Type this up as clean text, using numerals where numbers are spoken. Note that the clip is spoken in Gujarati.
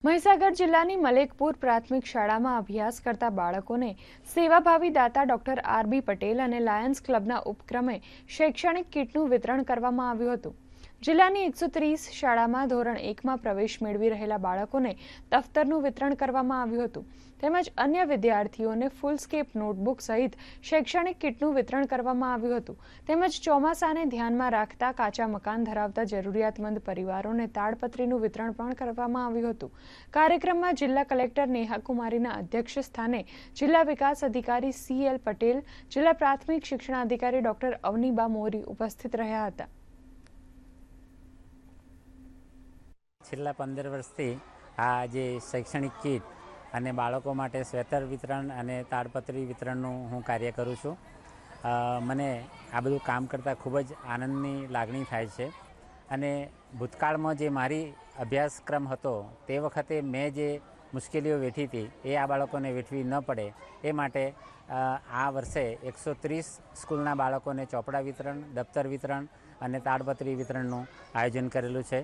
મહીસાગર જિલ્લાની મલેકપુર પ્રાથમિક શાળામાં અભ્યાસ કરતા બાળકોને સેવાભાવી દાતા ડોક્ટર આર.બી. પટેલ અને લાયન્સ ક્લબના ઉપક્રમે શૈક્ષણિક કીટનું વિતરણ કરવામાં આવ્યું હતું। જિલ્લાની 130 શાળામાં ધોરણ 1માં પ્રવેશ મેળવી રહેલા બાળકોને દફતરનું વિતરણ કરવામાં આવ્યું હતું તેમજ અન્ય વિદ્યાર્થીઓને ફૂલસ્કેપ નોટબુક સહિત શૈક્ષણિક કીટનું વિતરણ કરવામાં આવ્યું હતું તેમજ ચોમાસાને ધ્યાનમાં રાખતા કાચા મકાન ધરાવતા જરૂરિયાતમંદ પરિવારોને તાડપત્રીનું વિતરણ પણ કરવામાં આવ્યું હતું। કાર્યક્રમમાં જિલ્લા કલેક્ટર નેહા કુમારીના અધ્યક્ષ સ્થાને જિલ્લા વિકાસ અધિકારી સી.એલ. પટેલ, જિલ્લા પ્રાથમિક શિક્ષણાધિકારી ડોક્ટર અવનીબા મોરી ઉપસ્થિત રહ્યા હતા। છેલ્લા 15 વર્ષથી આ જે શૈક્ષણિક કીટ અને બાળકો માટે સ્વેટર વિતરણ અને તાડપત્રી વિતરણનું હું કાર્ય કરું છું। મને આ બધું કામ કરતાં ખૂબ જ આનંદની લાગણી થાય છે અને ભૂતકાળમાં જે મારી અભ્યાસક્રમ હતો તે વખતે મેં જે મુશ્કેલીઓ વેઠી હતી એ આ બાળકોને વેઠવી ન પડે એ માટે આ વર્ષે 130 સ્કૂલના બાળકોને ચોપડા વિતરણ, દફતર વિતરણ અને તાડપત્રી વિતરણનું આયોજન કરેલું છે।